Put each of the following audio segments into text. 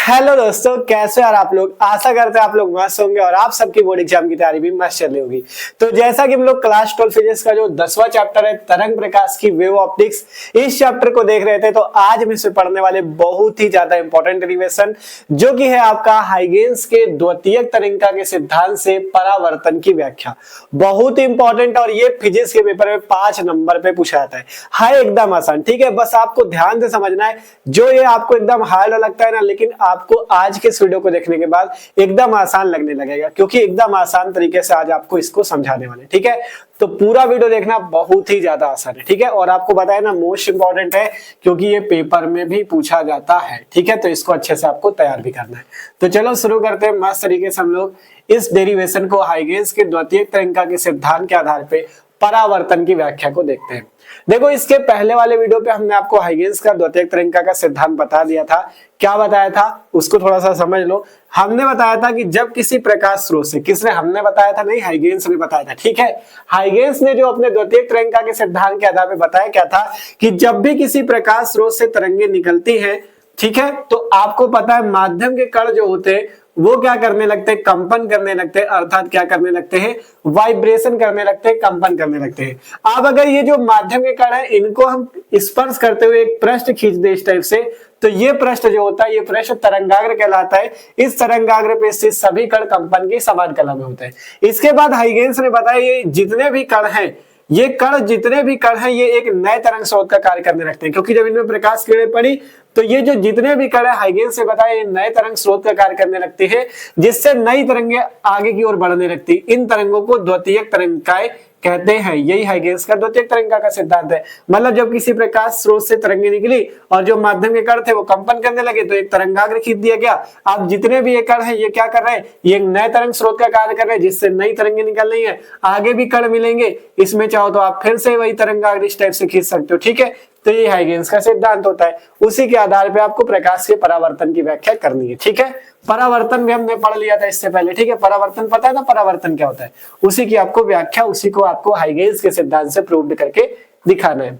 Hello दोस्तों, कैसे हैं आप लोग। आशा करते हैं आप लोग मस्त होंगे और आप सबकी बोर्ड एग्जाम की तैयारी भी मस्त चल रही होगी। तो जैसा कि हम लोग क्लास 12 फिजिक्स का जो 10वां चैप्टर है तरंग प्रकाश की वेव ऑप्टिक्स, इस चैप्टर को देख रहे थे, तो आज हम इसमें पढ़ने वाले बहुत ही ज्यादा इंपॉर्टेंट डेरिवेशन जो कि है आपका हाइगेंस के द्वितीयक तरंगिका के सिद्धांत से परावर्तन की व्याख्या। बहुत ही इंपॉर्टेंट और ये फिजिक्स के पेपर में 5 नंबर पे पूछा जाता है एकदम आसान। ठीक है, बस आपको ध्यान से समझना है। जो ये आपको एकदम हार्ड लगता है ना, लेकिन आपको आज के इस वीडियो को देखने के बाद एकदम आसान लगने लगेगा, क्योंकि एकदम आसान तरीके से आज आपको इसको समझाने वाले। ठीक है, तो पूरा वीडियो देखना बहुत ही ज्यादा आसान है। ठीक है, और आपको बताया ना मोस्ट इंपॉर्टेंट है, क्योंकि ये पेपर में भी पूछा जाता है। ठीक है, तो इसको अच्छे से आपको तैयार भी करना है। तो चलो शुरू करते हैं। मस्त तरीके से हम लोग इस डेरिवेशन को हाइगेंस के द्वितीयक तरंगिका के सिद्धांत के आधार पे परावर्तन की व्याख्या को देखते हैं। देखो, इसके पहले वाले वीडियो पे हमने आपको हाइगेंस का द्वितीयक तरंगिका का सिद्धांत बता दिया था। क्या बताया था उसको थोड़ा सा समझ लो। हमने बताया था कि जब किसी प्रकाश स्रोत से, किसने, हमने बताया था नहीं, हाइगेंस ने बताया था। ठीक है, हाइगेंस ने जो अपने द्वितीयक तरंगिका के सिद्धांत के आधार पर बताया क्या था कि जब भी किसी प्रकाश स्रोत से तरंगें निकलती हैं, ठीक है, तो आपको पता है माध्यम के कण जो होते हैं वो क्या करने लगते हैं, कंपन करने लगते हैं, अर्थात क्या करने लगते हैं, वाइब्रेशन करने लगते हैं, कंपन करने लगते हैं। अब अगर ये जो माध्यम के कण है इनको हम स्पर्श करते हुए एक पृष्ठ खींच दे इस टाइप से, तो ये पृष्ठ जो होता है, ये पृष्ठ तरंगाग्र कहलाता है। इस तरंगाग्र पे स्थित सभी कण कंपन की समान कला में होते हैं। इसके बाद हाइगेंस ने बताया ये जितने भी कण हैं, ये कण जितने भी कण हैं, ये एक नए तरंग स्रोत का कार्य करने लगते हैं, क्योंकि जब इनमें प्रकाश किरणें पड़ी तो ये जो जितने भी कण है हाइगेंस से बताया ये नए तरंग स्रोत का कार्य करने लगते हैं, जिससे नई तरंगें आगे की ओर बढ़ने लगती। इन तरंगों को द्वितीयक तरंगिकाएं कहते हैं। यही हाइगेंस का द्वितीयक तरंगिका का सिद्धांत है। मतलब जब किसी प्रकाश स्रोत से तरंगें निकली और जो माध्यम के कण थे वो कंपन करने लगे, तो एक तरंगाग्र खींच दिया गया। अब जितने भी ये कण है ये क्या कर रहे हैं, ये एक नए तरंग स्रोत का कार्य कर रहे हैं, जिससे नई तरंगें निकल रही है। आगे भी कण मिलेंगे, इसमें चाहो तो आप फिर से वही तरंगाग्र इस टाइप से खींच सकते हो। ठीक है, तो ये हाइगेंस का सिद्धांत होता है। उसी के आधार पे आपको प्रकाश के परावर्तन की व्याख्या करनी है। ठीक है, परावर्तन भी हमने पढ़ लिया था इससे पहले। ठीक है, परावर्तन पता है ना, परावर्तन क्या होता है, उसी की आपको व्याख्या, उसी को आपको हाइगेंस के सिद्धांत से प्रूव करके दिखाना है।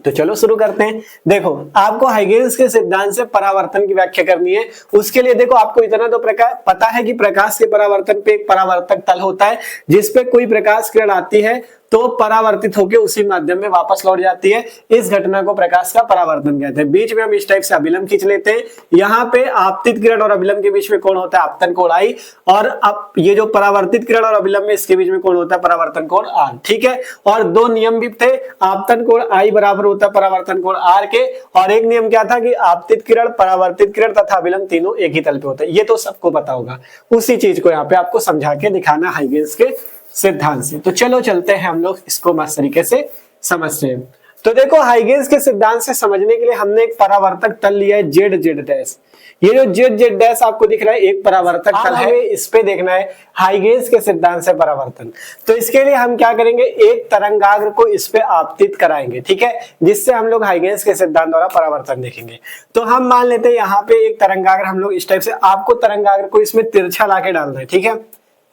तो चलो शुरू करते हैं। देखो, आपको हाइगेंस के सिद्धांत से परावर्तन की व्याख्या करनी है। उसके लिए देखो, आपको इतना तो पता है कि प्रकाश के परावर्तन पे एक परावर्तक तल होता है, जिसपे कोई प्रकाश किरण आती है तो परावर्तित होकर उसी माध्यम में वापस लौट जाती है। इस घटना को प्रकाश का परावर्तन कहते हैं। बीच में हम इस टाइप से अभिलंब खींच लेते हैं। यहाँ पे आपतित किरण और अभिलंब के बीच में कोण होता है आपतन कोण आई, और अब ये जो परावर्तित किरण और अभिलंब में इसके बीच में कोण होता है परावर्तन कोण आर। ठीक है, और दो नियम भी थे। आपतन कोण आई बराबर होता है परावर्तन कोण आर के, और एक नियम क्या था कि आपतित किरण, परावर्तित किरण तथा अभिलंब तीनों एक ही तल पे होते हैं। ये तो सबको पता होगा। उसी चीज को यहाँ पे आपको समझा के दिखाना हाइगेंस के सिद्धांत से। तो चलो चलते हैं हम लोग इसको मस्त तरीके से समझते हैं। तो देखो, हाइगेंस के सिद्धांत से समझने के लिए हमने एक परावर्तक तल लिया है जेड जेड डैश। ये जो जेड जेड डैश आपको दिख रहा है एक परावर्तक तल है। इस पे देखना है हाइगेंस के सिद्धांत से परावर्तन। तो इसके लिए हम क्या करेंगे, एक तरंगाग्र को इस पे आपतित कराएंगे। ठीक है, जिससे हम लोग हाइगेंस के सिद्धांत द्वारा परावर्तन देखेंगे। तो हम मान लेते हैं यहाँ पे एक तरंगाग्र हम लोग इस टाइप से, आपको तरंगाग्र को इसमें तिरछा लाके डालना है। ठीक है,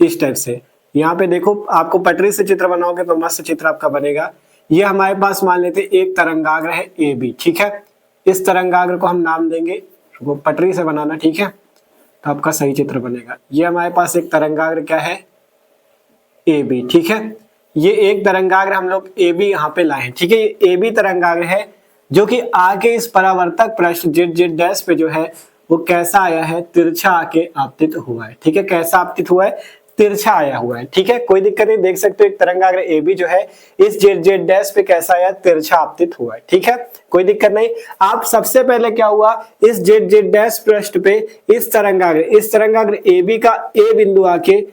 इस टाइप से। यहाँ पे देखो, आपको पटरी से चित्र बनाओगे तो मस्त चित्र आपका बनेगा। ये हमारे पास मान लेते एक तरंगाग्र है ए बी। ठीक है, इस तरंगाग्र को हम नाम देंगे, वो पटरी से बनाना। ठीक है, तो आपका सही चित्र बनेगा। ये हमारे पास एक तरंगाग्र क्या है, ए बी। ठीक है, ये एक तरंगाग्र हम लोग ए बी यहाँ पे लाए। ठीक है, ये ए बी तरंगाग्र है जो कि आगे इस परावर्तक पृष्ठ जेड जेड डैश पे जो है वो कैसा आया है, तिरछा आके आपतित हुआ है। ठीक है, कैसा आपतित हुआ है, तिरछा आया हुआ है। ठीक है, कोई दिक्कत नहीं, देख सकते हो एक तरंगाग्र ए बी जो है इस जेड जेड डैश पे कैसा आया, तिरछा आपतित हुआ है। ठीक है, कोई दिक्कत नहीं। आप सबसे पहले क्या हुआ, इस जेड जेड डैश पृष्ठ पे इस तरंगाग्र ए बी का ए बिंदु आके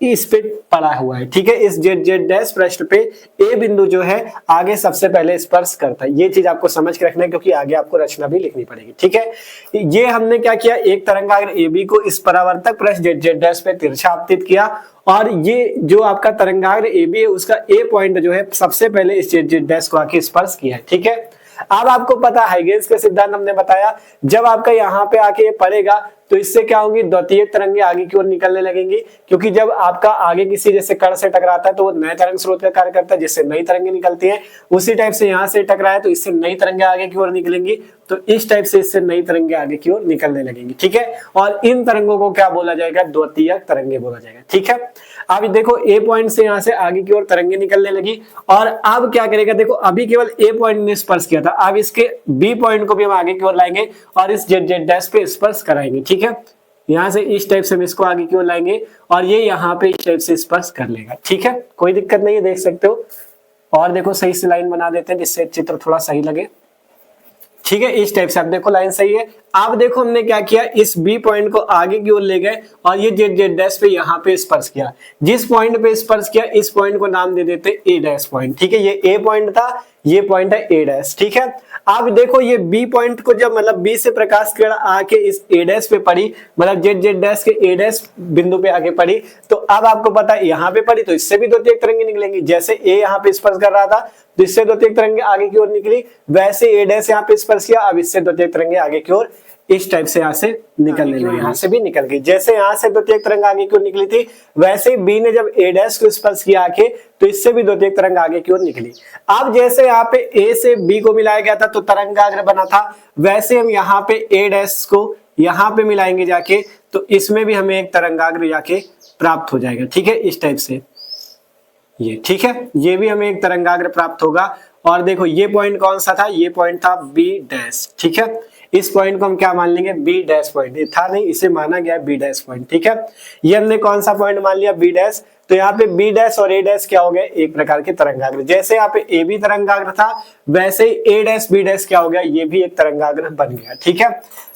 इस पे पड़ा हुआ है। ठीक है, इस जेड जेड डैश पृष्ठ पे ए बिंदु जो है आगे सबसे पहले स्पर्श करता है। ये चीज आपको समझ के रखना है, क्योंकि आगे आपको रचना भी लिखनी पड़ेगी। ठीक है, ये हमने क्या किया, एक तरंगाग्र ए बी को इस परावर्तक पृष्ठ जेड जेड डैश पे तिरछा आपतित किया, और ये जो आपका तरंगाग्र ए बी है उसका ए पॉइंट जो है सबसे पहले इस जेड जेड डैश को आके स्पर्श किया है। ठीक है, अब आपको पता है हाइगेंस का सिद्धांत हमने बताया, जब आपका यहाँ पे आके ये पड़ेगा तो इससे क्या होंगी, द्वितीय तरंगे आगे की ओर निकलने लगेंगी, क्योंकि जब आपका आगे किसी जैसे कण से टकराता है तो वो नए तरंग स्रोत का कार्य करता है जिससे नई तरंगे निकलती हैं। उसी टाइप से यहाँ से टकराया तो इससे नई तरंगे आगे की ओर निकलेंगी, तो इस टाइप से इससे नई तरंगे आगे की ओर निकलने लगेंगी। ठीक है, और इन तरंगों को क्या बोला जाएगा, द्वितीयक तरंगे बोला जाएगा। ठीक है, अब देखो ए पॉइंट से यहाँ से आगे की ओर तरंगे निकलने लगी, और अब क्या करेगा, देखो अभी केवल ए पॉइंट ने स्पर्श किया था, अब इसके बी पॉइंट को भी हम आगे की ओर लाएंगे और इस जेड जेड डैश पे स्पर्श कराएंगे। ठीक है, यहाँ से इस टाइप से हम इसको आगे की ओर लाएंगे और ये यहाँ पे इस टाइप से स्पर्श कर लेगा। ठीक है, कोई दिक्कत नहीं है, देख सकते हो। और देखो सही से लाइन बना देते हैं जिससे चित्र थोड़ा सही लगे। ठीक है, इस टाइप से आप देखो लाइन सही है। अब देखो हमने क्या किया, इस बी पॉइंट को आगे की ओर ले गए और ये जेड जेड डैश पे यहाँ पे स्पर्श किया। जिस पॉइंट पे स्पर्श किया इस पॉइंट को नाम दे देते ए डैश पॉइंट। ठीक है, ये ए पॉइंट था, ये पॉइंट है ए डैश। ठीक है, अब देखो ये बी पॉइंट को जब मतलब बी से प्रकाश किरण आके इस ए डैश पे पड़ी, मतलब जेड जेड डैश के ए डैश बिंदु पे आके पड़ी, तो अब आपको पता है यहाँ पे पड़ी तो इससे भी द्वितीयक तरंगे निकलेंगी। जैसे ए यहाँ पे स्पर्श कर रहा था तो इससे द्वितीयक तरंगे आगे की ओर निकली, वैसे ए डैश यहाँ पे स्पर्श किया, अब इससे द्वितीयक तरंगे आगे की ओर इस टाइप से यहाँ से निकलने लगी, यहाँ से भी निकल गई। जैसे यहाँ से द्वितीयक तरंग आगे की ओर निकली थी, वैसे ही बी ने जब ए डैश को स्पर्श किया आके तो इससे भी द्वितीयक तरंग आगे की ओर निकली। अब जैसे यहाँ पे ए से बी को मिलाया गया था तो तरंगाग्र बना था, वैसे हम यहाँ पे ए डैश को यहाँ पे मिलाएंगे जाके, तो इसमें भी हमें एक तरंगाग्र जाके प्राप्त हो जाएगा। ठीक है, इस टाइप से ये। ठीक है, ये भी हमें एक तरंगाग्र प्राप्त होगा। और देखो ये पॉइंट कौन सा था, ये पॉइंट था बी डैश। ठीक है, इस पॉइंट को हम क्या मान लेंगे, बी डैश पॉइंट। ये था नहीं, इसे माना गया बी डैश पॉइंट। ठीक है, ये हमने कौन सा पॉइंट मान लिया, बी डैश। तो यहाँ पे बी डैश और ए डैश क्या हो गए, एक प्रकार के तरंगाग्र। जैसे यहाँ पे ए बी तरंगाग्र था, वैसे ही ए डैश बी डैश क्या हो गया, ये भी एक तरंगाग्र बन गया। ठीक है,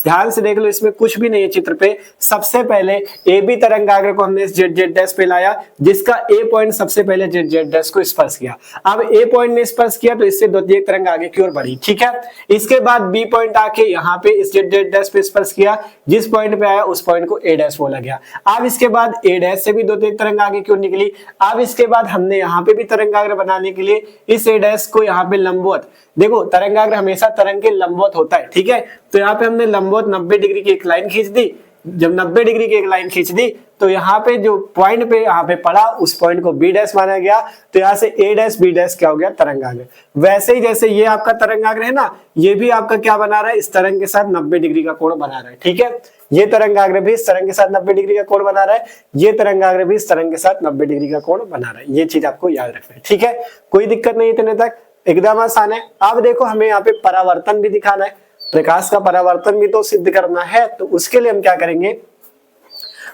ध्यान से देख लो, इसमें कुछ भी नहीं है चित्र पे। सबसे पहले ए बी तरंगाग्र को हमने जेड जेड डैश पे लाया, जिसका ए पॉइंट सबसे पहले जेड जेड डैश को स्पर्श किया। अब ए पॉइंट ने स्पर्श किया तो इससे द्वितीयक तरंग आगे की ओर बढ़ी। ठीक है, इसके बाद बी पॉइंट आके यहाँ पे इस जेड जेड डैश पे स्पर्श किया, जिस पॉइंट पे आया उस पॉइंट को ए डैश बोला गया। अब इसके बाद ए डैश से भी द्वितीयक तरंग आगे की ओर निकली। अब इसके बाद हमने यहाँ पे भी तरंगाग्र बनाने के लिए इस ए डैश को यहाँ पे लंबवत, देखो तरंगाग्र हमेशा तरंग के लंबवत होता है। ठीक है, तो यहाँ पे हमने लंबवत 90 डिग्री की एक लाइन खींच दी। जब 90 डिग्री की एक लाइन खींच दी तो यहाँ पे जो पॉइंट पे यहाँ पे पड़ा उस पॉइंट को बी डैश माना गया, तो यहाँ से ए डैश बी डैश क्या हो गया, तरंगाग्र। वैसे ही जैसे ये आपका तरंगाग्र है ना, ये भी आपका क्या बना रहा है, इस तरंग के साथ 90 डिग्री का कोण बना रहा है। ठीक है, ये तरंगाग्र भी इस तरंग के साथ 90 डिग्री का कोण बना रहा है, ये तरंगाग्र भी इस तरंग के साथ 90 डिग्री का कोण बना रहा है। ये चीज आपको याद रखना है। ठीक है, कोई दिक्कत नहीं इतने तक, एकदम आसान है। अब देखो हमें यहाँ पे परावर्तन भी दिखाना है, प्रकाश का परावर्तन भी तो सिद्ध करना है। तो उसके लिए हम क्या करेंगे,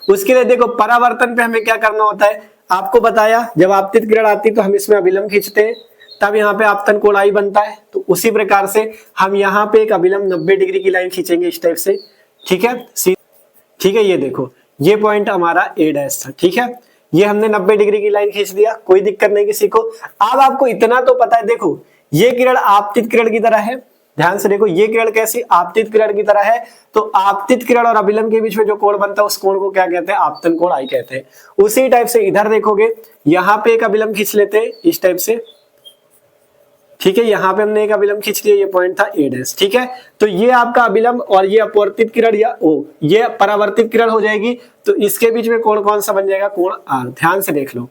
उसके लिए देखो परावर्तन पे हमें क्या करना होता है, आपको बताया जब आपतित किरण आती तो हम इसमें अभिलंब खींचते हैं, तब यहाँ पे आपतन कोण आई बनता है। तो उसी प्रकार से हम यहाँ पे एक अभिलंब 90 डिग्री की लाइन खींचेंगे इस टाइप से। ठीक है, ठीक है, ये देखो ये पॉइंट हमारा ए डैश था। ठीक है, ये हमने 90 डिग्री की लाइन खींच दिया, कोई दिक्कत नहीं किसी को। अब आपको इतना तो पता है, देखो ये किरण आपतित किरण की तरह है, ध्यान से देखो ये किरण कैसी, आपतित किरण की तरह है। तो आपतित किरण और अभिलंब के बीच में जो कोण बनता है उस कोण को क्या कहते हैं, आपतन कोण आई कहते हैं। उसी टाइप से इधर देखोगे, यहाँ पे एक अभिलंब खींच लेते हैं इस टाइप से। ठीक है, यहाँ पे हमने एक अभिलंब खींच लिया, ये पॉइंट था ए डैश। ठीक है, तो ये आपका अभिलंब और ये अपवर्तित किरण या ये परावर्तित किरण हो जाएगी। तो इसके बीच में कोण कौन सा बन जाएगा, कोण आर। ध्यान से देख लो,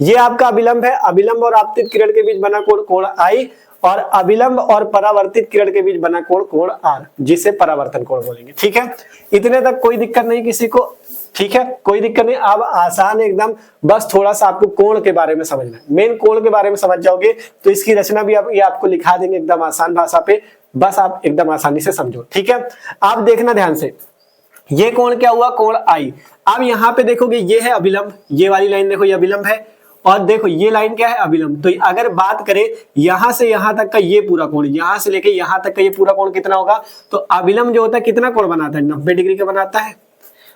ये आपका अभिलंब है, अभिलंब और आपतित किरण के बीच बना कोण कोण आई, और अभिलंब और परावर्तित किरण के बीच बना कोण कोण आर, जिसे परावर्तन कोण बोलेंगे। ठीक है, इतने तक कोई दिक्कत नहीं किसी को। ठीक है, कोई दिक्कत नहीं। अब आसान एकदम, बस थोड़ा सा आपको कोण के बारे में समझना है। मेन कोण के बारे में समझ जाओगे तो इसकी रचना भी ये आपको लिखा देंगे एकदम आसान भाषा पे, बस आप एकदम आसानी से समझो। ठीक है, आप देखना ध्यान से, ये कोण क्या हुआ, कोण आई। अब यहाँ पे देखोगे ये है अभिलंब, ये वाली लाइन देखो ये अभिलंब है, और देखो ये लाइन क्या है, अभिलंब। तो अगर बात करें यहां से यहां तक का ये पूरा कोण, यहां से लेके यहां तक का ये पूरा कोण कितना होगा, तो अभिलंब जो होता है कितना कोण बनाता है, 90 डिग्री का बनाता है।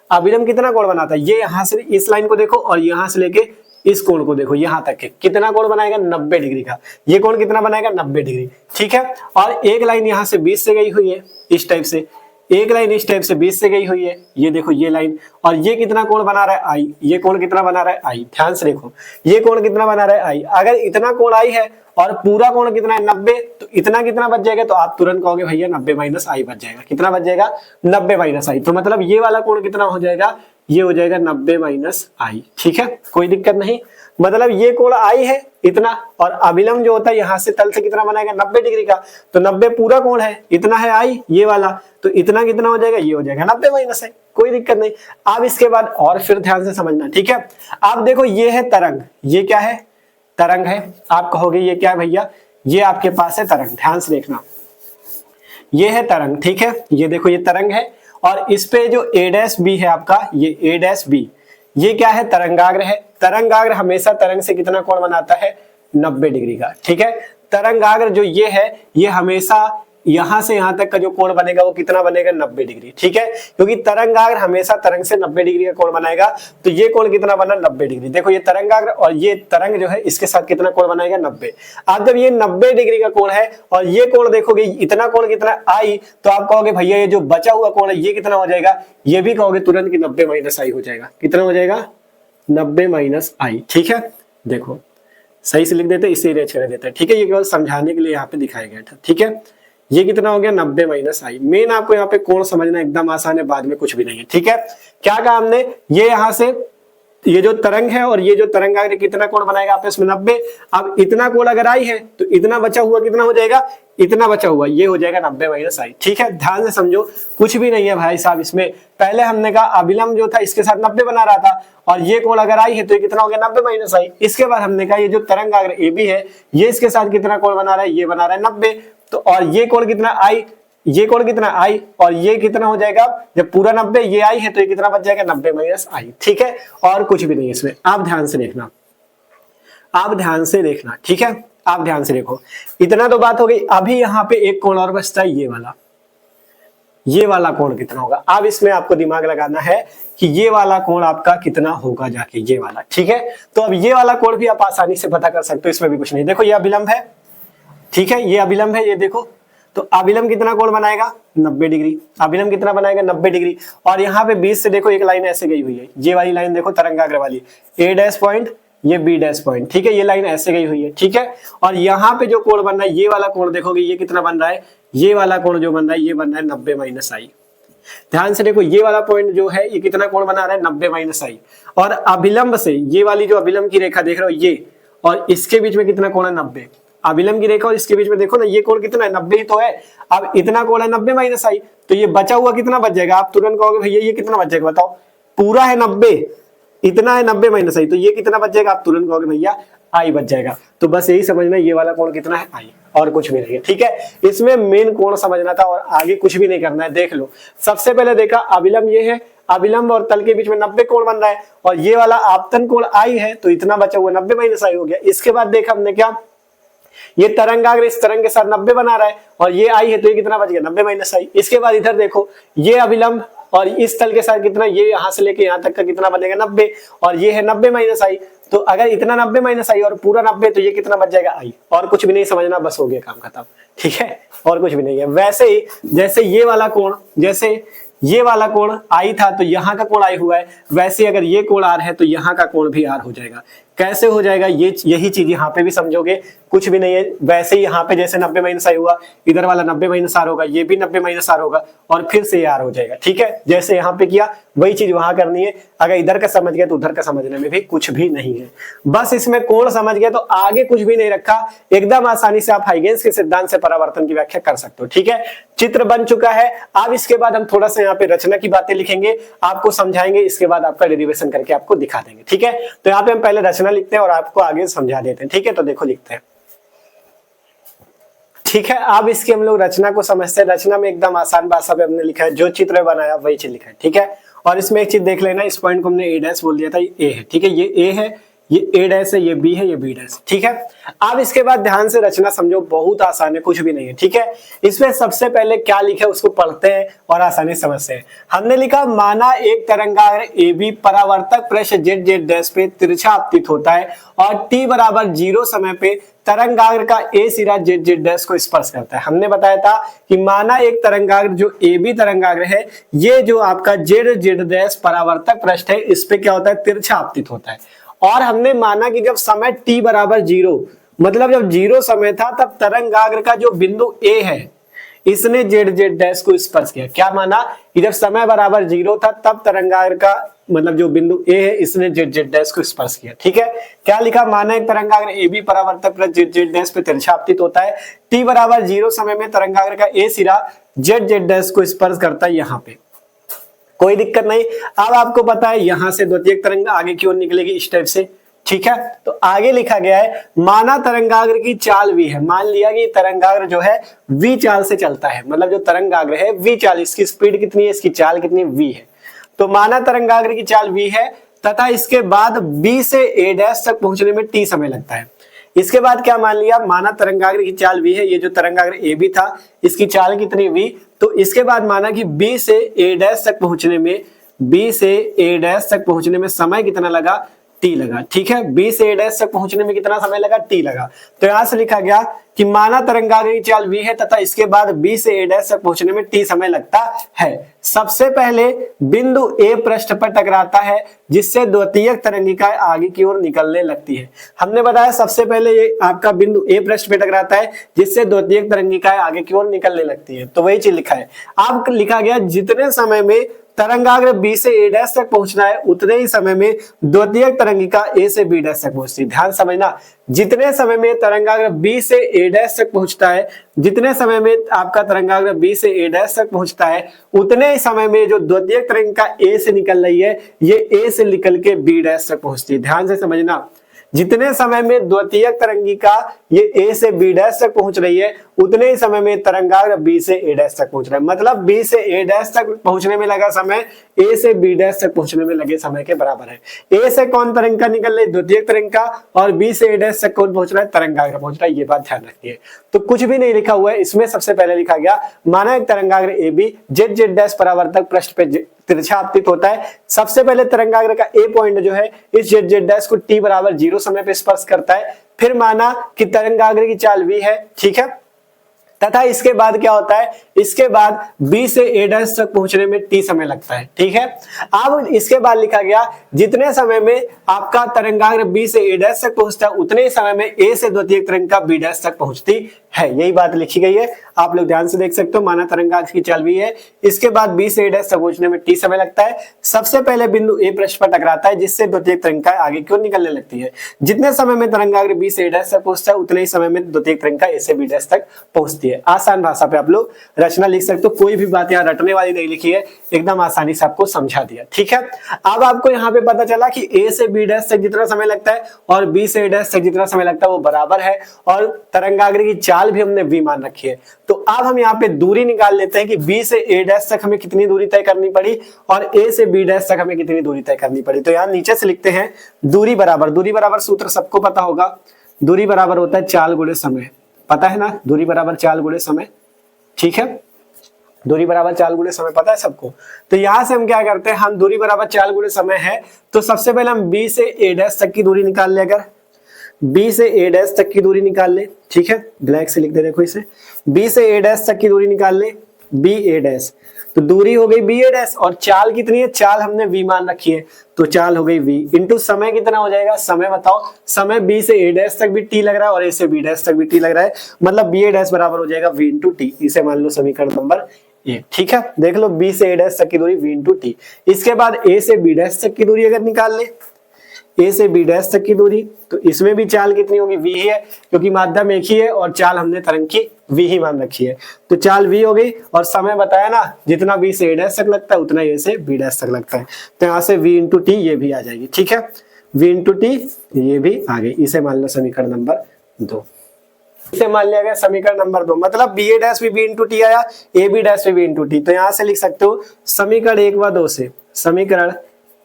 अभिलंब कितना कोण बनाता है, ये यहां से इस लाइन को देखो और यहां से लेके इस कोण को देखो, यहां तक के कितना कोण बनाएगा, 90 डिग्री का। ये कोण कितना बनाएगा, 90 डिग्री। ठीक है, और एक लाइन यहां से 20 से गई हुई है इस टाइप से, एक लाइन इस टाइप से 20 से गई हुई है, ये देखो ये लाइन, और ये कितना कोण बना रहा है आई, ये कोण कितना बना रहा है आई, ध्यान से देखो ये कोण कितना बना रहा है आई। अगर इतना कोण आई है और पूरा कोण कितना है 90, तो इतना कितना बच जाएगा, तो आप तुरंत कहोगे भैया 90 माइनस आई बच जाएगा। कितना बच जाएगा, 90 माइनस आई। तो मतलब ये वाला कोण कितना हो जाएगा, ये हो जाएगा 90 माइनस आई। ठीक है, कोई दिक्कत नहीं। मतलब ये कोण आई है इतना, और अभिलंब जो होता है यहाँ से तल से कितना बनाएगा 90 डिग्री का, तो 90 पूरा कोण है, इतना है आई ये वाला, तो इतना कितना हो जाएगा, ये हो जाएगा 90 माइनस है। कोई दिक्कत नहीं। अब इसके बाद और फिर ध्यान से समझना, ठीक है। आप देखो ये है तरंग, ये क्या है, तरंग है। आप कहोगे ये क्या है भैया, ये आपके पास है तरंग। ध्यान से देखना, ये है तरंग, ठीक है। ये देखो ये तरंग है, और इस पे जो a डैश बी है आपका, ये a डैश बी, ये क्या है, तरंगाग्र है। तरंगाग्र हमेशा तरंग से कितना कोण बनाता है, 90 डिग्री का। ठीक है, तरंगाग्र जो ये है, ये हमेशा यहां से यहां तक का जो कोण बनेगा वो कितना बनेगा, 90 डिग्री। ठीक है, क्योंकि तरंगाग्र हमेशा तरंग से 90 डिग्री का कोण बनाएगा, तो ये कोण कितना बना, 90 डिग्री। देखो ये तरंगाग्र और ये तरंग जो है, इसके साथ कितना कोण बनाएगा, 90। अब जब ये 90 डिग्री का कोण है और ये कोण देखोगे, इतना कोण कितना आई, तो आप कहोगे भैया ये जो बचा हुआ कोण है ये कितना हो जाएगा, ये भी कहोगे तुरंत कि 90 माइनस आई हो जाएगा। कितना हो जाएगा, 90 माइनस आई। ठीक है, देखो सही से लिख देते, इसीलिए छेड़ देते हैं। ठीक है, ये केवल समझाने के लिए यहाँ पे दिखाया गया था। ठीक है, ये कितना हो गया, 90 माइनस आई। मेन आपको यहाँ पे कोण समझना एकदम आसान है, बाद में कुछ भी नहीं है। ठीक है, क्या कहा हमने, ये यहाँ से ये जो तरंग है और ये जो तरंगाग्र कितना कोण बनाएगा आपस में, 90। अब इतना कोण अगर आई है तो इतना बचा हुआ कितना हो जाएगा, इतना बचा हुआ ये हो जाएगा 90 माइनस आई। ठीक है, ध्यान से समझो, कुछ भी नहीं है भाई साहब इसमें। पहले हमने कहा अभिलंब जो था इसके साथ 90 बना रहा था, और ये कोण अगर आई है तो ये कितना हो गया, 90 माइनस आई। इसके बाद हमने कहा ये जो तरंगाग्र ए बी है, ये इसके साथ कितना कोण बना रहा है, ये बना रहा है 90। तो और ये कोण कितना आई, ये कोण कितना आई, और ये कितना हो जाएगा, जब पूरा 90 ये आई है तो ये कितना बच जाएगा, 90 माइनस आई। ठीक है, और कुछ भी नहीं है इसमें। आप ध्यान से देखना, आप ध्यान से देखना। ठीक है, आप ध्यान से देखो, इतना तो बात हो गई। अभी यहाँ पे एक कोण और बचता है, ये वाला कोण कितना होगा। अब इसमें आपको दिमाग लगाना है कि ये वाला कोण आपका कितना होगा जाके, ये वाला। ठीक है, तो अब ये वाला कोण भी आप आसानी से पता कर सकते हो, इसमें भी कुछ नहीं। देखो ये अभिलंब है, ठीक है, ये अभिलंब है, ये देखो, तो अभिलंब कितना कोण बनाएगा, 90 डिग्री। अभिलंब कितना बनाएगा, 90 डिग्री। और यहाँ पे 20 से देखो एक लाइन ऐसे गई हुई है, ये वाली लाइन देखो तरंगाग्र वाली, a डैश पॉइंट, ये b डैश पॉइंट। ठीक है, ये लाइन ऐसे गई हुई है। ठीक है, और यहाँ पे जो कोण बन रहा है, ये वाला कोण देखोगे, ये कितना बन रहा है, ये वाला कोण जो बन रहा है, ये बन रहा है 90 माइनस आई। ध्यान से देखो, ये वाला पॉइंट जो है ये कितना कोण बना रहा है, 90 माइनस आई। और अभिलंब से ये वाली जो अभिलंब की रेखा देख रहे हो, ये और इसके बीच में कितना कोण है, 90। अभिलंब की रेखा और इसके बीच में देखो ना, ये कोण कितना है, 90 ही तो है। अब इतना कोण है 90 माइनस आई, तो ये बचा हुआ कितना बच जाएगा। आप तुरंत कहोगे भैया ये कितना बच जाएगा, बताओ। पूरा है 90, इतना है 90 माइनस आई, तो ये कितना बच जाएगा। आप तुरंत कहोगे भैया आई बच जाएगा। तो बस यही समझना, ये वाला कोण कितना है, आई, और कुछ भी नहीं है। ठीक है, इसमें मेन कोण समझना था और आगे कुछ भी नहीं करना है। देख लो, सबसे पहले देखा अभिलंब ये है, अभिलंब और तल के बीच में 90 कोण बन रहा है, और ये वाला आपतन कोण आई है, तो इतना बचा हुआ 90 माइनस आई हो गया। इसके बाद देखा हमने क्या, ये तरंगाग्र इस तरंग के साथ 90 बना रहा है, और ये आई है तो ये कितना बच गया, 90 माइनस आई। इसके बाद इधर देखो, ये अभिलंब और इस तल के साथ कितना, ये यहां से लेके यहां तक का कितना बनेगा, 90, और ये है 90 माइनस आई। तो अगर इतना 90 माइनस आई और पूरा 90, तो ये कितना बच जाएगा, आई। और कुछ भी नहीं समझना, बस हो गया काम खत्म। ठीक है, और कुछ भी नहीं है। वैसे ही जैसे ये वाला कोण, जैसे ये वाला कोण आई था तो यहाँ का कोण आई हुआ है, वैसे अगर ये कोण आर है तो यहाँ का कोण भी आर हो जाएगा। कैसे हो जाएगा, ये यही चीज यहाँ पे भी समझोगे, कुछ भी नहीं है। वैसे ही यहाँ पे जैसे 90 माइनस आई हुआ, इधर वाला 90 माइनस आर होगा, ये भी 90 माइनस आर होगा, और फिर से आर हो जाएगा। ठीक है, जैसे यहाँ पे किया वही चीज वहां करनी है। अगर इधर का समझ गया तो उधर का समझने में भी कुछ भी नहीं है। बस इसमें कोण समझ गया तो आगे कुछ भी नहीं रखा, एकदम आसानी से आप हाइगेन्स के सिद्धांत से परावर्तन की व्याख्या कर सकते हो। ठीक है, चित्र बन चुका है। अब इसके बाद हम थोड़ा सा यहाँ पे रचना की बातें लिखेंगे, आपको समझाएंगे, इसके बाद आपका डेरिवेशन करके आपको दिखा देंगे। ठीक है, तो यहाँ पे हम पहले रचना लिखते हैं और आपको आगे समझा देते हैं। ठीक है, तो देखो लिखते हैं। ठीक है, अब इसकी हम लोग रचना को समझते हैं। रचना में एकदम आसान भाषा में हमने लिखा है, जो चित्र बनाया वही चीज लिखा है। ठीक है, और इसमें एक चीज देख लेना, इस पॉइंट को हमने ए डैश बोल दिया था, ये ए है। ठीक है, ये ए है, ये ए डैश है, ये बी है, ये बी डैश। ठीक है, अब इसके बाद ध्यान से रचना समझो, बहुत आसान है, कुछ भी नहीं है। ठीक है, इसमें सबसे पहले क्या लिखा है उसको पढ़ते हैं और आसानी समझते हैं। हमने लिखा, माना एक तरंगाग्र ए बी परावर्तक पृष्ठ जेड जेड डैश पे तिरछा आपतित होता है और t बराबर 0 समय पे तरंगाग्र का ए सिरा जेड जेड डैश को स्पर्श करता है। हमने बताया था कि माना एक तरंगाग्र जो ए बी तरंगाग्र है, ये जो आपका जेड जेड डैश परावर्तक पृष्ठ है, इस पे क्या होता है, तिरछा आपतित होता है। और हमने माना कि जब समय t बराबर 0, मतलब जब 0 समय था, तब तरंगाग्र का जो बिंदु ए है इसने जेड जेड डैश को स्पर्श किया। क्या माना कि जब समय बराबर 0 था, तब तरंगाग्र का मतलब जो बिंदु ए है इसने जेड जेड डैश को स्पर्श किया। ठीक है, क्या लिखा, माना एक तरंगाग्र ए बी परावर्तक प्लस जेड जेड डैश पे तिरछा आपतित होता है। t बराबर 0 समय में तरंगाग्र का ए सिरा जेड जेड डैश को स्पर्श करता है। यहाँ पे कोई दिक्कत नहीं। अब आपको पता है यहां से द्वितीयक तरंग आगे की ओर निकलेगी इस टाइप से। ठीक है, तो आगे लिखा गया है माना तरंगाग्र की चाल v है। मान लिया कि तरंगाग्र जो है v चाल से चलता है, मतलब जो तरंगाग्र है v चाल, इसकी स्पीड कितनी है, इसकी चाल कितनी v है। तो माना तरंगाग्र की चाल v है तथा इसके बाद b से a डैश तक पहुंचने में t समय लगता है। इसके बाद क्या मान लिया, माना तरंगाग्र की चाल v है, ये जो तरंगाग्र ए बी था इसकी चाल कितनी v, तो इसके बाद माना कि b से a डैश तक पहुंचने में समय कितना लगा, t लगा। ठीक है, b से a डैश तक पहुंचने में कितना समय लगा, t लगा। तो यहां से लिखा गया कि माना तरंगाग्र की चाल v है तथा इसके बाद b से a डैश तक पहुंचने में t समय लगता है। सबसे पहले बिंदु a पृष्ठ पर टकराता है, जिससे द्वितीयक तरंगिका आगे की ओर निकलने लगती है। हमने बताया सबसे पहले ये आपका बिंदु a पृष्ठ पर टकराता है, जिससे द्वितीयक तरंगिका आगे की ओर निकलने लगती है। तो वही चीज लिखा है। अब लिखा गया जितने समय में तरंगाग्र b से a डैश तक पहुंचना है, उतने ही समय में द्वितीयक तरंगिका a से b डैश तक पहुंचती है। ध्यान समझना, जितने समय में तरंगाग्र b से a डैश तक पहुंचता है, जितने समय में आपका तरंगाग्र b से a डैश तक पहुंचता है, उतने ही समय में जो द्वितीयक तरंगिका a से निकल रही है, ये a से निकल के b डैश तक पहुंचती है। ध्यान से समझना, जितने समय में द्वितीयक तरंगिका ये a से b डैश तक पहुंच रही है, उतने ही समय में तरंगाग्र b से a डैश तक पहुंच रहा है। मतलब b से a डैश तक पहुंचने में लगा समय a से b डैश तक पहुंचने में लगे समय के बराबर है। a से कौन तरंगिका निकल रही है, द्वितीयक तरंगिका, और b से a डैश तक कौन पहुंच रहा है, तरंगाग्र पहुंच रहा है। ये बात ध्यान रखिए। तो कुछ भी नहीं लिखा हुआ है इसमें। सबसे पहले लिखा गया माना एक तरंगाग्र A B Z Z dash परावर्तक पृष्ठ पे तिरछा आपतित होता है। सबसे पहले तरंगाग्र का ए पॉइंट जो है इस जेड जेड डैश को t बराबर 0 समय पे स्पर्श करता है। फिर माना कि तरंगाग्र की चाल v है, ठीक है, तथा इसके बाद क्या होता है, इसके बाद b से a डैश तक पहुंचने में t समय लगता है। ठीक है, अब इसके बाद लिखा गया जितने समय में आपका तरंगाग्र b से a डैश तक पहुंचता है, उतने ही समय में a से द्वितीयक तरंगिका b डैश तक पहुंचती है। यही बात लिखी गई है, आप लोग ध्यान से देख सकते हो। माना तरंगाग्र की चाल v है, इसके बाद b से a डैश तक पहुंचने में t समय लगता है। सबसे पहले बिंदु a पृष्ठ पर टकराता है, जिससे द्वितीयक तरंगिका आगे की ओर निकलने लगती है। जितने समय में तरंगाग्र b से a डैश तक पहुंचता है, उतने ही समय में द्वितीयक तरंगिका a से b डैश तक पहुंचती है। आसान भाषा पे आप लोग रचना लिख सकते हो, कोई भी बात यहाँ रटने वाली नहीं लिखी है, एकदम आसानी से आपको समझा दिया। ठीक है, अब आपको यहाँ पे पता चला कि a से b डैश तक जितना समय लगता है और b से a डैश तक जितना समय लगता है वो बराबर है, और तरंगाग्र की चाल भी हमने v मान रखी है। तो अब हम यहाँ पे दूरी निकाल लेते हैं कि b से a डैश तक हमें कितनी दूरी तय करनी पड़ी और a से b डैश तक हमें कितनी दूरी तय करनी पड़ी। तो यहाँ नीचे से लिखते हैं दूरी बराबर सूत्र सबको पता होगा, दूरी बराबर होता है चाल गुणे समय। पता है ना, दूरी बराबर चाल गुणे समय। ठीक है, दूरी बराबर चाल गुणे समय पता है सबको। तो यहां से हम क्या करते हैं, हम दूरी बराबर चाल गुणे समय है, तो सबसे पहले हम b से a डैश तक की दूरी निकाल ले। अगर b से a डैश तक की दूरी निकाल ले, ठीक है, ब्लैक से लिख दे, देखो इसे, b से a डैश तक की दूरी निकाल ले, b a डैश, तो दूरी हो गई b a डैश, और चाल कितनी है, चाल हमने v मान रखी है, तो चाल हो गई v इंटू समय कितना हो जाएगा, समय बताओ, समय b से a डैश तक भी t लग रहा है और a से b डैश तक भी t लग रहा है, मतलब b a डैश बराबर हो जाएगा v इंटू t। इसे मान लो समीकरण नंबर 1। ठीक है, देख लो b से a डैश तक की दूरी v इंटू t। इसके बाद a से b डैश तक की दूरी अगर निकाल ले, a से b डैश तक की दूरी, तो इसमें भी चाल कितनी होगी, v ही है, क्योंकि माध्यम एक ही है और चाल हमने तरंग की v ही मान रखी है। तो चाल v हो गई, और समय बताया ना, जितना b से a डैश तक लगता है उतना a से b डैश तक लगता है। तो यहाँ से v इंटू टी ये भी आ जाएगी। ठीक है, v इंटू टी ये भी आ गई। इसे मान लो समीकरण नंबर 2। इसे मान लिया गया समीकरण नंबर 2, मतलब बी ए डैश भी b इंटू टी आया, ए बी डैश भी b इंटू टी। तो यहाँ से लिख सकते हो समीकरण 1 व 2 से, समीकरण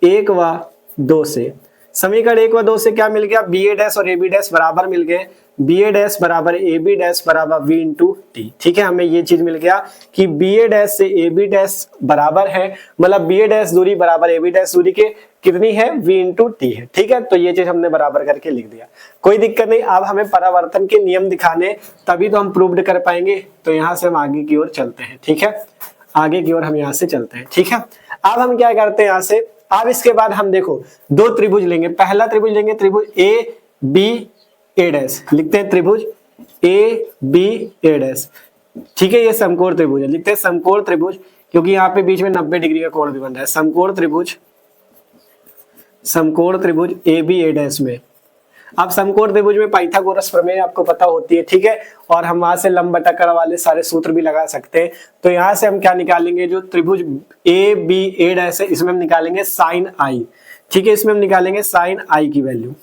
1 व 2 से समीकरण 1 व 2 से क्या मिल गया, बी ए डैश और ए बी डैश बराबर मिल गए, बी ए डैश बराबर ए बी डैश बराबर वी इंटू टी। ठीक है, हमें ये चीज मिल गया कि बी ए डैश से ए बी डैश बराबर है, मतलब बी ए डैश दूरी बराबर ए बी डैश दूरी के कितनी है, वी इंटू टी है। ठीक है, तो ये चीज हमने बराबर करके लिख दिया, कोई दिक्कत नहीं। अब हमें परावर्तन के नियम दिखाने, तभी तो हम प्रूव्ड कर पाएंगे। तो यहाँ से हम आगे की ओर चलते हैं। ठीक है, आगे की ओर हम यहाँ से चलते हैं। ठीक है, अब हम क्या करते हैं यहाँ से, अब इसके बाद हम देखो दो त्रिभुज लेंगे। पहला त्रिभुज लेंगे त्रिभुज ए बी ए डैश, लिखते हैं त्रिभुज ए बी ए डैश। ठीक है, ये समकोण त्रिभुज है, लिखते हैं समकोण त्रिभुज, क्योंकि यहाँ पे बीच में 90 डिग्री का कोण भी बन रहा है। समकोण त्रिभुज, समकोण त्रिभुज ए बी ए डैश में, अब समकोण त्रिभुज में पाइथागोरस प्रमेय आपको पता होती है। ठीक है, और हम वहां से लंब बटा कर्ण वाले सारे सूत्र भी लगा सकते हैं। तो यहाँ से हम क्या निकालेंगे, जो त्रिभुज ए बी ए डैश है इसमें हम निकालेंगे साइन आई। ठीक है, इसमें हम निकालेंगे साइन आई की वैल्यू,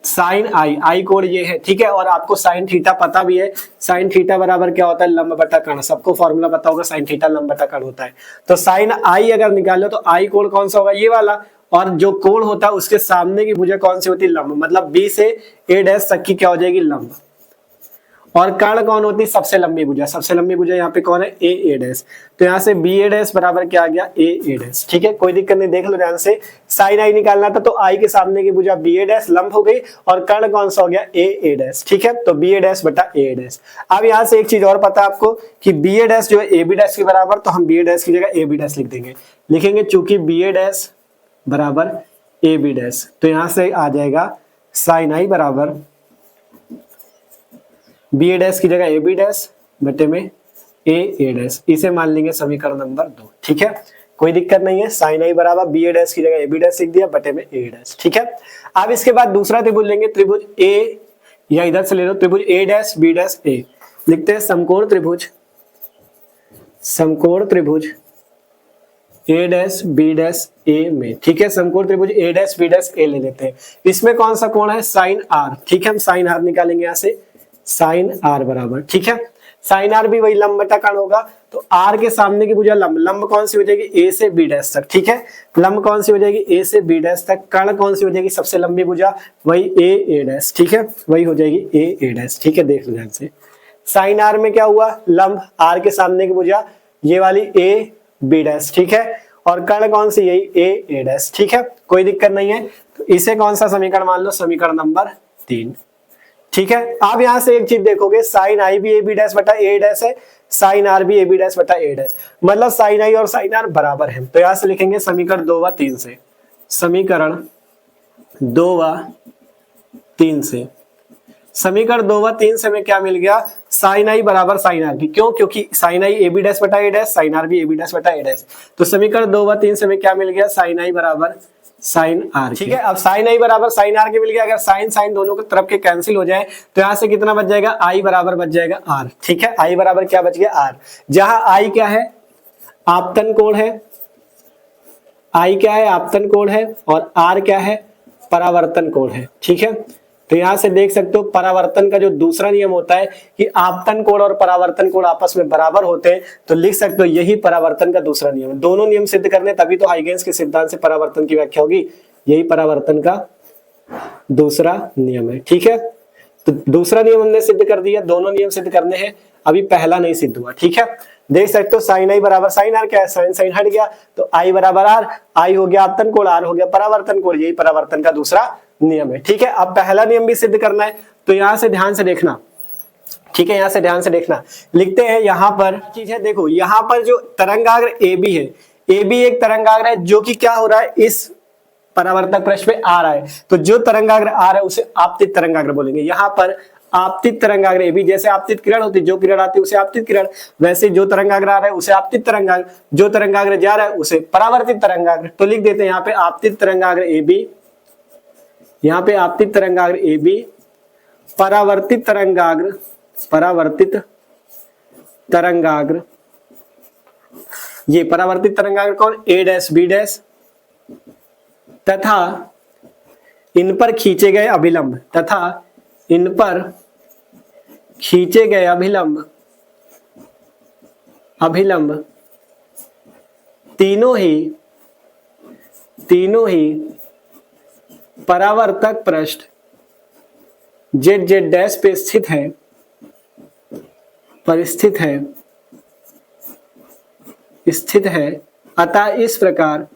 साइन आई, आई कोण ये है। ठीक है, और आपको साइन थीटा पता भी है, साइन थीटा बराबर क्या होता है, लंब बटा कर्ण। सबको फॉर्मूला पता होगा, साइन थीटा लंब बटा कर्ण होता है। तो साइन आई अगर निकालो तो आई कोण कौन सा होगा, ये वाला, और जो कोण होता है उसके सामने की भुजा कौन सी होती है, लंब, मतलब बी से ए डैश तक की क्या हो जाएगी, लंब। और कर्ण कौन होती है, सबसे लंबी भुजा, सबसे लंबी भुजा यहाँ पे कौन है, ए ए डैश। तो यहाँ से बी ए डैश बराबर क्या आ गया, ए ए डैश। ठीक है, कोई दिक्कत नहीं, देख लो ध्यान से। साइन आई निकालना था, तो आई के सामने की भुजा बी ए डैश लंब हो गई, और कर्ण कौन सा हो गया, ए ए डैश। ठीक है, तो बी ए डैश बटा ए डैश। अब यहाँ से एक चीज और पता है आपको कि बी ए डैश जो है ए बी डैश के बराबर, तो हम बी ए डैश की जगह ए बी डैश लिख देंगे, लिखेंगे चूंकि बी ए डैश बराबर ए बी डैश। तो यहां से आ जाएगा साइन आई बराबर बी ए डैश की जगह ए बी डैश बटे में ए ए डैश। इसे मान लेंगे समीकरण नंबर 2। ठीक है, कोई दिक्कत नहीं है, साइन आई बराबर बी ए डैश की जगह ए बी डैश लिख दिया बटे में ए डैश। ठीक है, अब इसके बाद दूसरा त्रिभुज लेंगे, त्रिभुज ए, या इधर से ले लो त्रिभुज ए डैश बी डैश ए, लिखते हैं समकोण त्रिभुज, समकोण त्रिभुज ए डैश बी डैश ए में। ठीक है, समकोण त्रिभुज ए डैश बी डैश ए ले लेते हैं। इसमें कौन सा कोण है, साइन आर। ठीक है, हम साइन आर निकालेंगे यहाँ से, साइन आर बराबर, ठीक है, साइन आर भी वही लंब बटा कर्ण होगा। तो आर के सामने की भुजा लंब, लंब कौन सी हो जाएगी, ए से बी डैश तक। ठीक है, लंब कौन सी हो जाएगी, ए से बी डैश तक। कर्ण कौन सी हो जाएगी, सबसे लंबी भुजा, वही ए ए डैश। ठीक है, वही हो जाएगी ए ए डैश। ठीक है, देख लो ध्यान से, साइन आर में क्या हुआ, लंब, आर के सामने की भुजा ये वाली ए बी डैश। ठीक है, और कर्ण कौन सी, यही ए ए डैश। ठीक है, कोई दिक्कत नहीं है। तो इसे कौन सा समीकरण मान लो, समीकरण नंबर 3। ठीक है, आप यहां से एक चीज देखोगे, साइन आई भी ए बी डैश बटा ए डैश है, साइन आर भी ए बी डैश बटा ए डैश, मतलब साइन आई और साइन आर बराबर है। तो यहां से लिखेंगे समीकरण 2 व 3 से, समीकरण 2 व 3 से, समीकरण 2 व 3 से हमें क्या मिल गया, साइन आई बराबर साइन आर की। क्यों, क्योंकि sine I A B dash बटा ए डैश, साइन आर भी ए बी डैश बटा ए डैश। तो समीकरण 2 व 3 से हमें क्या मिल गया, साइन आई बराबर साइन आर। ठीक है, अब साइन आई बराबर साइन आर के मिल गया। अगर साइन साइन दोनों के तरफ के कैंसिल हो जाए तो यहां से कितना बच जाएगा, आई बराबर बच जाएगा आर। ठीक है, आई बराबर क्या बच गया, आर, जहां आई क्या है, आपतन कोण है, आई क्या है, आपतन कोण है, और आर क्या है, परावर्तन कोण है। ठीक है, तो यहां से देख सकते हो परावर्तन का जो दूसरा नियम होता है कि आपतन कोण और परावर्तन कोण आपस में बराबर होते हैं, तो लिख सकते हो यही परावर्तन का दूसरा नियम है। दोनों नियम सिद्ध करने तभी तो हाइगेंस के सिद्धांत से परावर्तन की व्याख्या होगी, यही परावर्तन का दूसरा नियम है। ठीक है, तो दूसरा नियम हमने सिद्ध कर दिया, दोनों नियम सिद्ध करने हैं, अभी पहला नहीं सिद्ध हुआ। ठीक है, देख सकते हो साइन आई बराबर साइन आर, क्या है, साइन साइन हट गया, तो आई बराबर आर, आई हो गया आपतन कोण, आर हो गया परावर्तन कोण, यही परावर्तन का दूसरा नियम है। ठीक है, अब पहला नियम भी सिद्ध करना है, तो यहां से ध्यान से देखना। ठीक है, यहां से ध्यान से देखना, लिखते हैं यहां पर चीज है, देखो यहां पर जो तरंगाग्र ए बी है, ए बी एक तरंगाग्र है जो कि क्या हो रहा है, इस परावर्तक पृष्ठ पे आ रहा है। तो जो तरंगाग्र आ रहा है उसे आपतित तरंगाग्र बोलेंगे। यहाँ पर आपतित तरंगाग्र ए बी, जैसे आपतित किरण होती है, जो किरण आती है उसे आपतित किरण, वैसे जो तरंगाग्र आ रहा है उसे आपतित तरंगाग्र, जो तरंगाग्र जा रहा है उसे परावर्तित तरंगाग्र। तो लिख देते हैं यहाँ पे आपतित तरंगाग्र ए बी, यहाँ पे आपतित तरंगाग्र ए बी, परावर्तित तरंगाग्र, परावर्तित तरंगाग्र, ये परावर्तित तरंगाग्र कौन, ए डैश बी डैश, तथा इन पर खींचे गए अभिलंब, तथा इन पर खींचे गए अभिलंब, अभिलंब तीनों ही परावर्तक पृष्ठ जेड जेड डैश पे स्थित है, अतः इस प्रकार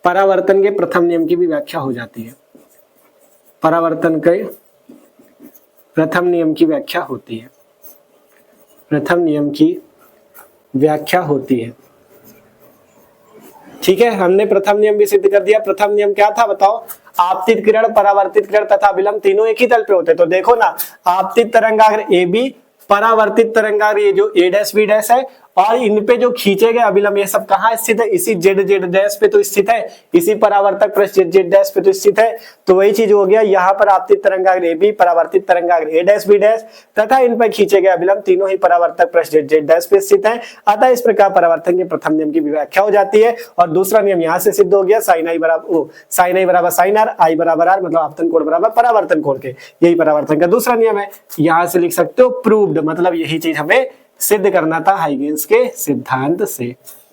परावर्तन के प्रथम नियम की भी व्याख्या हो जाती है। परावर्तन के प्रथम नियम की व्याख्या होती है, प्रथम नियम की व्याख्या होती है। ठीक है, हमने प्रथम नियम भी सिद्ध कर दिया। प्रथम नियम क्या था बताओ? आपतित किरण, परावर्तित किरण तथा विलंब तीनों एक ही तल पे होते। तो देखो ना, आपतित तरंगाग्र ए बी, परावर्तित तरंगाग्र ये जो ए डैश बी डैश है, और इन पे जो खींचे गए अभिलंब ये सब कहाँ स्थित है? इसी जेड जेड डैश पे तो स्थित है, इसी परावर्तक पृष्ठ जेड जेड डैश पे तो स्थित है। तो वही चीज हो गया, यहाँ पर आपतित तरंगाग्र ए बी, परावर्तित तरंगाग्र ए डैश बी डैश तथा इन पर खींचे गए अभिलंब तीनों ही परावर्तक पृष्ठ जेड जेड डैश पे स्थित है। अतः इस प्रकार परावर्तन के प्रथम नियम की व्याख्या हो जाती है। और दूसरा नियम यहाँ से सिद्ध हो गया, साइन आई बराबर साइन आर, आई बराबर आर, मतलब आपतन कोण बराबर परावर्तन कोण के। यही परावर्तन का दूसरा नियम है। यहाँ से लिख सकते हो प्रूव्ड, मतलब यही चीज हमें सिद्ध करना था हाइगेन्स के सिद्धांत से।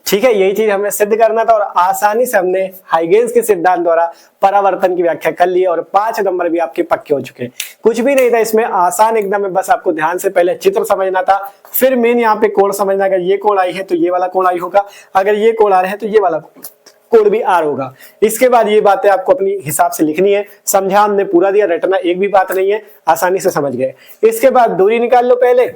ठीक है, यही चीज हमें सिद्ध करना था और आसानी से हमने हाइगेन्स के सिद्धांत द्वारा परावर्तन की व्याख्या कर ली और 5 नंबर भी आपके पक्के हो चुके हैं। कुछ भी नहीं था इसमें, आसान एकदम है। बस आपको ध्यान से पहले चित्र समझना था, फिर मेन यहाँ पे कोण समझना। अगर ये कोण आई है तो ये वाला कोण आई होगा, अगर ये कोण आ रहे हैं तो ये वाला कोण भी आर होगा। इसके बाद ये बातें आपको अपनी हिसाब से लिखनी है। समझा हमने पूरा दिया, रटना एक भी बात नहीं है, आसानी से समझ गए। इसके बाद दूरी निकाल लो पहले,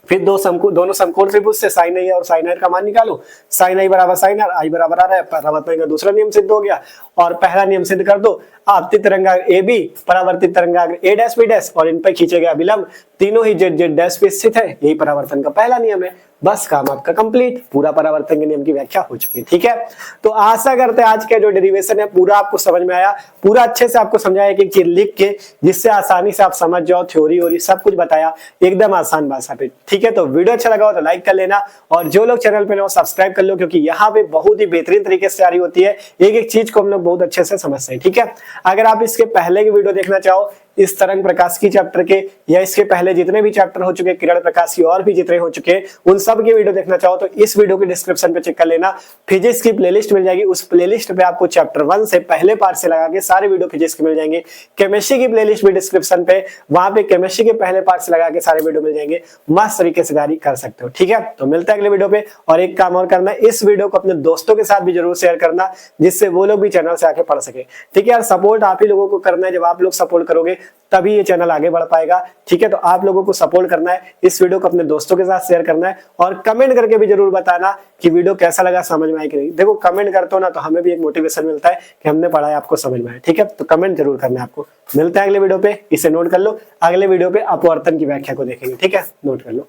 फिर दोनों समकोण त्रिभुज से साइन आई और साइन आर का मान निकालो। साइन आई बराबर साइन आर, आई बराबर आर है। परावर्तन का दूसरा नियम सिद्ध हो गया। और पहला नियम सिद्ध कर दो, आपतित तरंगाग्र ए बी, परावर्तित तरंगाग्र ए डैश बी डैश और इन पर खींचे गए अभिलंब तीनों ही जेड जेड डैश पे स्थित है। यही परावर्तन का पहला नियम है। बस काम आपका कंप्लीट, पूरा परावर्तन के नियम की व्याख्या हो चुकी है। ठीक है, तो आशा करते हैं आज का जो डेरिवेशन है पूरा आपको समझ में आया, पूरा अच्छे से आपको समझाया एक एक चीज लिख के, जिससे आसानी से आप समझ जाओ। थ्योरी और सब कुछ बताया एकदम आसान भाषा पे। ठीक है, तो वीडियो अच्छा लगा हो तो लाइक कर लेना, और जो लोग चैनल पे हो सब्सक्राइब कर लो, क्योंकि यहाँ पे बहुत ही बेहतरीन तरीके से तैयारी होती है। एक एक चीज को हम लोग बहुत अच्छे से समझते हैं। ठीक है, अगर आप इसके पहले की वीडियो देखना चाहो इस तरंग प्रकाश की चैप्टर के, या इसके पहले जितने भी चैप्टर हो चुके किरण प्रकाश की और भी जितने हो चुके उन सब के वीडियो देखना चाहो तो इस वीडियो के डिस्क्रिप्शन पे चेक कर लेना। फिजिक्स की प्लेलिस्ट मिल जाएगी, उस प्लेलिस्ट पे आपको चैप्टर 1 से पहले पार्ट से लगा के सारे वीडियो फिजिक्स के मिल जाएंगे। केमिस्ट्री की प्लेलिस्ट भी डिस्क्रिप्शन पे, वहां पे केमिस्ट्री के पहले पार्ट से लगा के सारे वीडियो मिल जाएंगे। मस्त तरीके से तैयारी कर सकते हो। ठीक है, तो मिलता है अगले वीडियो पे। और एक काम और करना, इस वीडियो को अपने दोस्तों के साथ भी जरूर शेयर करना, जिससे वो लोग भी चैनल से आके पढ़ सके। ठीक है यार, सपोर्ट आप ही लोगों को करना है। जब आप लोग सपोर्ट करोगे तभी ये चैनल आगे बढ़ पाएगा। ठीक है, तो आप लोगों को सपोर्ट करना है, इस वीडियो को अपने दोस्तों के साथ शेयर करना है, और कमेंट करके भी जरूर बताना कि वीडियो कैसा लगा, समझ में आया कि नहीं। देखो कमेंट करते हो ना तो हमें भी एक मोटिवेशन मिलता है कि हमने पढ़ा है, आपको समझ में आया। ठीक है, तो कमेंट जरूर करना है आपको। मिलते हैं अगले वीडियो पे, इसे नोट कर लो। अगले वीडियो पे अपवर्तन की व्याख्या को देखेंगे। ठीक है, नोट कर लो।